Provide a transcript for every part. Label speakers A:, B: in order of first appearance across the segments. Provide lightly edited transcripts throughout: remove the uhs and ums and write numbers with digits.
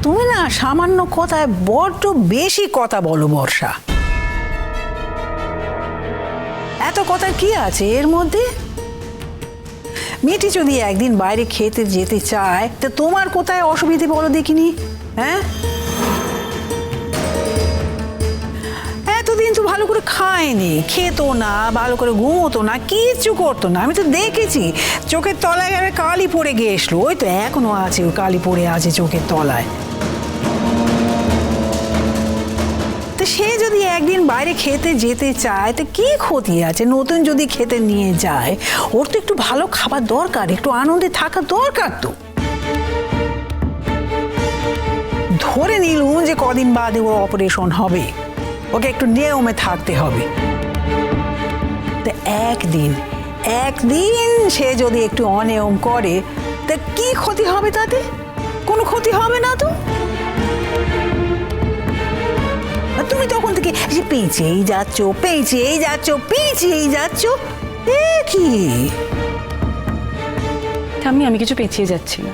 A: তুমি না সামান্য কথায় বড্ড বেশি কথা বলো বর্ষা। এত কথা কি আছে এর মধ্যে? মিটি যদি একদিন বাইরে খেতে যেতে চায় তো তোমার কোথায় অসুবিধে বলো দেখিনি? হ্যাঁ, এতদিন তো ভালো করে খায়নি, খেত না, ভালো করে ঘুমোতো না, কিচ্ছু করতো না। আমি তো দেখেছি চোখের তলায় কালি পড়ে গিয়েছিল, ওই তো এখনো আছে, ওই কালি পড়ে আছে চোখের তলায়। তো সে যদি একদিন বাইরে খেতে যেতে চায় তো কি ক্ষতি আছে? নতুন যদি খেতে নিয়ে যায়, ওর তো একটু ভালো খাবার দরকার, একটু আনন্দে থাকা দরকার। তো ধরে নিলুম যে কদিন বাদে ওর অপারেশন হবে, ওকে একটু নিয়মে থাকতে হবে। তো একদিন সে যদি একটু অনিয়ম করে তা কি ক্ষতি হবে? তাতে কোনো ক্ষতি হবে না তো। তুমি তখন থেকে পেঁচিয়েই যাচ্ছ, এ কি?
B: আমি কিছু পেঁচিয়ে যাচ্ছি না।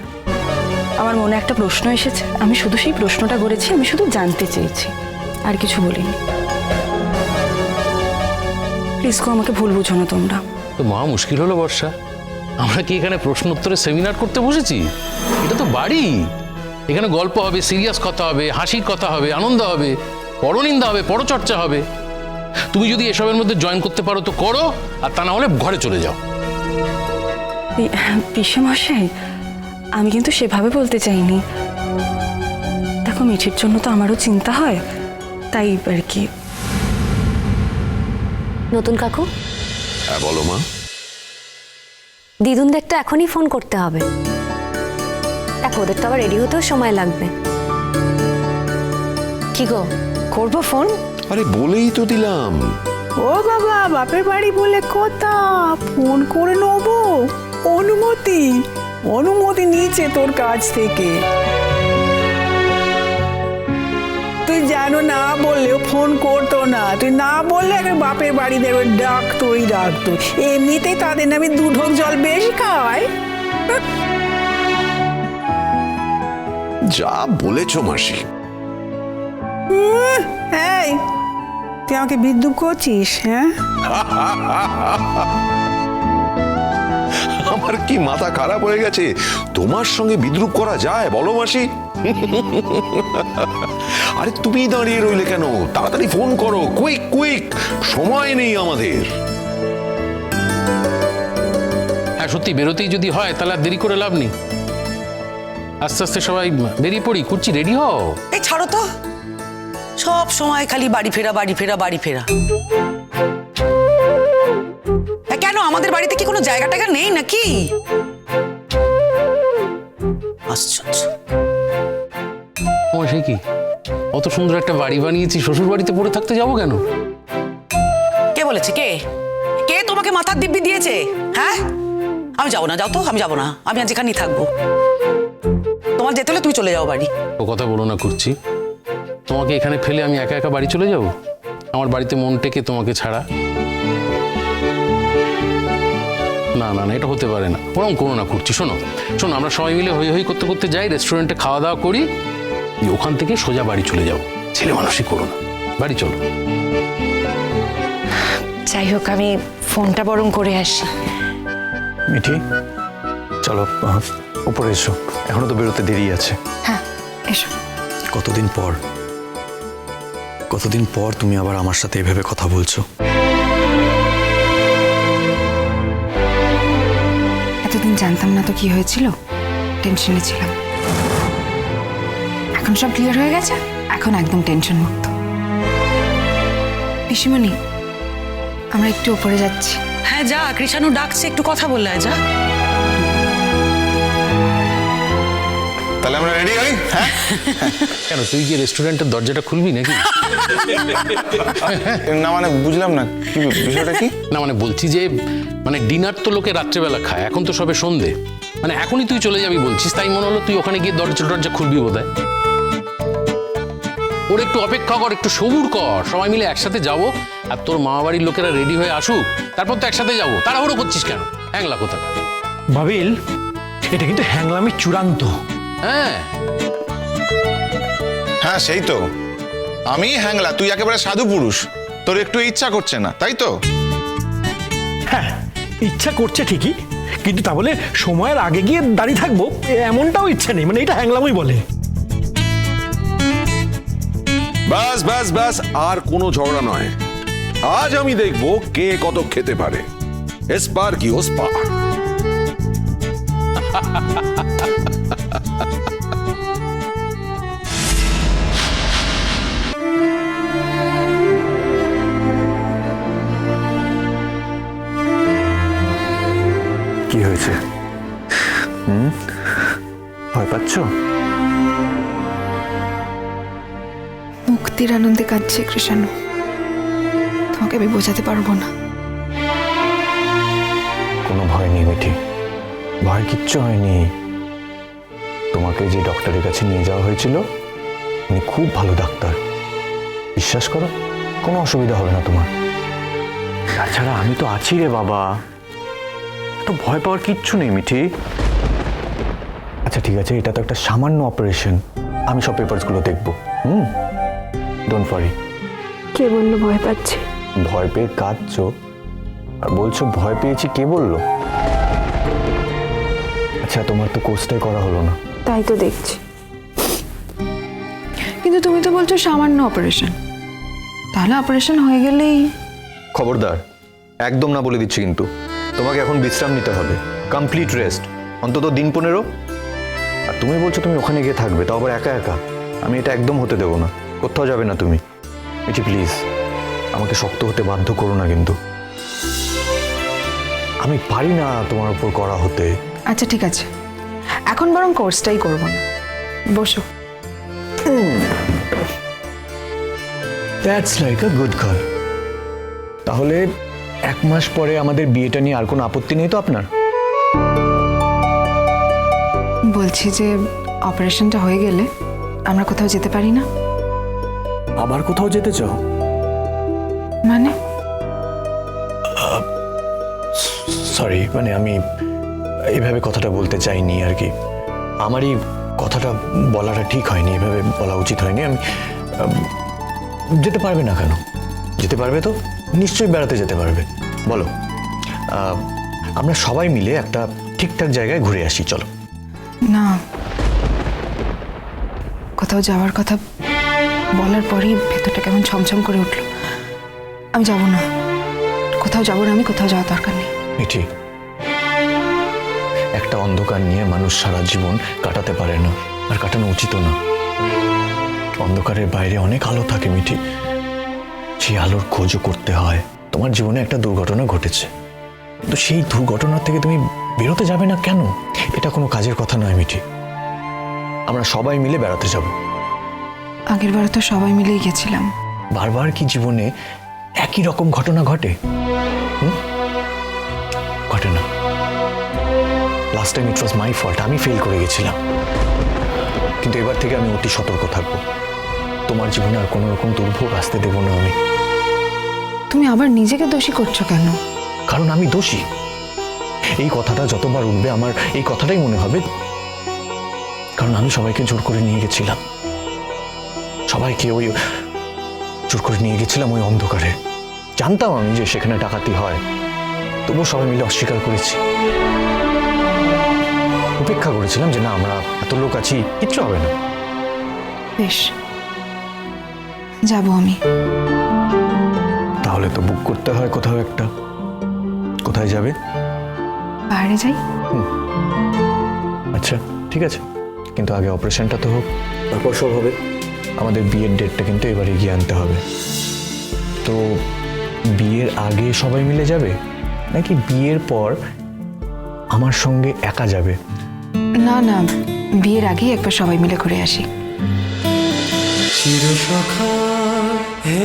B: আমার মনে একটা প্রশ্ন এসেছে, আমি শুধু সেই প্রশ্নটা করেছি, আমি শুধু জানতে চেয়েছি, আর কিছু বলিনি। প্লিজ আমাকে ভুল বুঝো না তোমরা।
C: তো মা, মুশকিল হলো বর্ষা, আমরা কি এখানে প্রশ্ন উত্তরের সেমিনার করতে বসেছি? এটা তো বাড়ি, এখানে গল্প হবে, সিরিয়াস কথা হবে, হাসির কথা হবে, আনন্দ হবে, পরনিন্দা হবে, পরচর্চা হবে। তুমি যদি এসবের মধ্যে জয়েন করতে পারো তো করো, আর তা না হলে ঘরে চলে যাও।
B: পিসেমশাই, আমি কিন্তু সেভাবে বলতে চাইনি। দেখো, মিঠির জন্য তো আমারও চিন্তা হয়, তাই আর কি।
D: নতুন কাকু।
E: হ্যাঁ বলো মা।
D: দিদুনদের তো এখনই ফোন করতে হবে। দেখো, ওদের তো আবার রেডি হতেও সময় লাগবে। কি গো, করবো ফোন?
E: আরে বলেই তো দিলাম।
A: ও বাবা, বাপের বাড়ি বলে কথা, ফোন করে নেবো? অনুমতি নিচে তোর কাছ থেকে। তুই জানো, না বললেও ফোন করতো না। তুই না বললে আগে বাপের বাড়ি দেবে ডাকতোই। এমনিতেই তাদের নামে 2 ঢোক জল বেশি খাওয়ায়।
E: যা বলেছ মাসি।
A: এই, তুই আমাকে বিদ্রুপ করছিস? হ্যাঁ,
E: আমার কি মাথা খারাপ হয়ে গেছে? তোমার সঙ্গে বিদ্রুপ করা যায় বলো মাসি? আরে তুমি দাঁড়িয়ে রইলে কেন? তাড়াতাড়ি ফোন করো, কুইক, সময় নেই আমাদের।
C: হ্যাঁ সত্যি, বেরোতেই যদি হয় তাহলে আর দেরি করে লাভ নেই। আস্তে আস্তে সবাই বেরিয়ে পড়ি, করছি, রেডি হও।
F: এই ছাড়ো তো, সব সময় খালি বাড়ি ফেরা। কেন, আমাদের বাড়িতে কি কোনো জায়গা টায়গা নেই নাকি? আশ্চর্য।
C: ও সে কি, অত সুন্দর একটা বাড়ি বানিয়েছি, শ্বশুর বাড়িতে পড়ে থাকতে যাবো কেন?
F: কে বলেছে? কে তোমাকে মাথার দিব্যি দিয়েছে? হ্যাঁ, আমি যাবো না, যাও তো, আমি যাবো না। আমি আজ এখানেই থাকবো। তোমার যেতে হলে তুমি চলে যাও বাড়ি।
C: ও কথা বলো না, করছি। তোমাকে এখানে ফেলে আমি একা একা বাড়ি চলে যাব? আমার বাড়িতে মন টেকে তোমাকে ছাড়া? না, এটা হতে পারে না। ওরকম করো না, করছি। শোনো, আমরা সবাই মিলে হই করতে করতে যাই, রেস্টুরেন্টে খাওয়া দাওয়া করি, ওখান থেকে সোজা বাড়ি চলে যাবো। ছেলে মানুষই করো না, বাড়ি চলো।
B: যাই হোক, আমি ফোনটা বরং করে আসি।
G: মিঠি, চলো উপরে এসো, এখনো তো বেরোতে দেরি আছে।
B: হ্যাঁ, এসো।
G: কতদিন পর তুমি আবার আমার সাথে এভাবে কথা বলছো।
B: এতদিন জানতাম না তো কি হয়েছিল, টেনশনে ছিলাম। এখন সব ক্লিয়ার হয়ে গেছে, এখন একদম টেনশন মুক্ত। পিসিমণি, আমরা একটু উপরে যাচ্ছি।
F: হ্যাঁ যা, কৃষাণু ডাকছে, একটু কথা বললে যা।
E: তাহলে আমরা রেডি হই? হ্যাঁ।
C: কেন, তুই কি রেস্টুরেন্টের দরজাটা খুলবি নাকি?
H: না মানে বুঝলাম না, কি বিষয়টা কি?
C: না মানে বলছি যে, মানে ডিনার তো লোকে রাত্রেবেলা খায়, এখন তো সবে সন্ধে, মানে এখনই তুই চলে যাবি বলছিস, তাই মনে হলো তুই ওখানে গিয়ে দরজা খুলবি বোধহয়। ওর একটু অপেক্ষা কর, একটু সবুর কর, সবাই মিলে একসাথে যাবো, আর তোর মামা বাড়ির লোকেরা রেডি হয়ে আসুক, তারপর তো একসাথে যাবো। তাড়াহুড়ো করছিস কেন? হ্যাংলা কোথাকার।
G: ভাবিল, এটা কিন্তু হ্যাংলামি চূড়ান্ত।
C: হ্যাঁ,
H: হ্যাঁ সেই তো, আমি হ্যাংলা, তুই একেবারে সাধু পুরুষ, তোর একটু ইচ্ছা করছে না, তাই তো?
I: হ্যাঁ, ইচ্ছা করছে ঠিকই, কিন্তু তা বলে সময়ের আগে গিয়ে দাঁড়িয়ে থাকবো এমনটাও ইচ্ছে নেই, মানে এটা হ্যাংলামই বলে।
E: ব্যাস ব্যাস ব্যাস, আর কোনো ঝগড়া নয়। আজ আমি দেখবো কে কত খেতে পারে। এসপার কি ওসপার।
G: কি হয়েছে? ভয় পাচ্ছ?
J: মুক্তির আনন্দে কাঁদছে কৃষাণু, তোমাকে আমি বোঝাতে পারবো না।
G: কোনো ভয় নেই মিঠি, ভয় কিচ্ছু হয়নি। তোমাকে যে ডক্টরের কাছে নিয়ে যাওয়া হয়েছিল উনি খুব ভালো ডাক্তার, বিশ্বাস করো কোনো অসুবিধা হবে না তোমার। তাছাড়া আমি তো আছি রে বাবা, তো ভয় পাওয়ার কিচ্ছু নেই মিঠি। আচ্ছা ঠিক আছে, এটা তো একটা সামান্য অপারেশন, আমি সব পেপারসগুলো দেখবো। Don't worry.
J: কে বললো ভয় পাচ্ছে?
G: ভয় পেয়ে কাঁদছো আর বলছো ভয় পেয়েছি, কে বললো? আচ্ছা তোমার তো কোর্সটাই করা হলো না।
J: তাই তো দেখছি, কিন্তু তুমি তো বলছো সামান্য অপারেশন, তাহলে অপারেশন হয়ে গেলেই।
G: খবরদার, একদম না বলে দিচ্ছি কিন্তু। তোমাকে এখন বিশ্রাম নিতে হবে, কমপ্লিট রেস্ট, অন্তত দিন 15। আর তুমি বলছো তুমি ওখানে গিয়ে থাকবে, তাও আবার একা একা। আমি এটা একদম হতে দেবো না, কোথাও যাবে না তুমি। মিঠি প্লিজ, আমাকে শক্ত হতে বাধ্য করো না কিন্তু। আমি পারি না তোমার উপর করা হতে।
J: আচ্ছা ঠিক আছে, এখন বরং কোর্সটাই করবো না, বসো।
G: That's like a good call. তাহলে 1 মাস পরে আমাদের বিয়েটা নিয়ে আর কোনো আপত্তি নেই তো আপনার?
J: বলছি যে অপারেশনটা হয়ে গেলে আমরা কোথাও যেতে পারি না?
G: আবার কোথাও যেতে চাও?
J: মানে
G: সরি, মানে আমি এইভাবে কথাটা বলতে চাইনি আর কি। আমারই কথাটা বলাটা ঠিক হয়নি, এভাবে বলা উচিত হয়নি। আমি যেতে পারবে না কেন? যেতে পারবে তো, নিশ্চয়ই বেড়াতে যেতে পারবে। বলো, আমরা সবাই মিলে একটা ঠিকঠাক জায়গায় ঘুরে আসি, চলো।
J: না, কোথাও যাওয়ার কথা বলার পরই ভেতরটা কেমন ছমছম করে উঠলো। আমি যাব না, কোথাও যাবো না, আমি কোথাও যাওয়ার দরকার নেই।
G: মিঠি, একটা অন্ধকার নিয়ে মানুষ সারা জীবন কাটাতে পারে না, আর কাটানো উচিত না। অন্ধকারের বাইরে অনেক আলো থাকে মিঠি, সেই আলোর খোঁজও করতে হয়। তোমার জীবনে একটা দুর্ঘটনা ঘটেছে, তো সেই দুর্ঘটনা থেকে তুমি বেরোতে যাবে না কেন? এটা কোনো কাজের কথা নয় মিঠি। আমরা সবাই মিলে বেড়াতে যাব।
J: আগের বার তো সবাই মিলেই গেছিলাম।
G: বারবার কি জীবনে একই রকম ঘটনা ঘটে? ঘটে না। Last time it was my fault, আমি ফেল করে গেছিলাম। কিন্তু এবার থেকে আমি অতি সতর্ক থাকবো। তোমার জীবনে আর কোনো রকম দুর্ভোগ আসতে দেব না আমি।
J: তুমি আবার নিজেকে দোষী করছো কেন?
G: কারণ আমি দোষী। এই কথাটা যতবার উঠবে আমার এই কথাটাই মনে হবে, কারণ আমি সবাইকে জোর করে নিয়ে গেছিলাম, সবাইকে ওই জোর করে নিয়ে গেছিলাম ওই অন্ধকারে। জানতাম আমি যে সেখানে ডাকাতি হয়, তবুও সবাই মিলে অস্বীকার করেছি। উপেক্ষা করেছিলাম যে না, আমরা এত লোক আছি, কিচ্ছু হবে না।
J: বেশ, যাব আমি।
G: তাহলে তো বুক করতে হয় কোথাও একটা। কোথায় যাবে?
J: বাইরে যাই।
G: আচ্ছা ঠিক আছে, কিন্তু আগে অপারেশনটা তো হোক, তারপর সব হবে। আমাদের বিয়ের ডেটটা কিন্তু এবারে গিয়ে আনতে হবে। তো বিয়ের আগে সবাই মিলে যাবে, নাকি বিয়ের পর আমার সঙ্গে একা যাবে?
J: না না, বিয়ের আগেই একবার সবাই মিলে ঘুরে আসি।
K: চিরসখা হে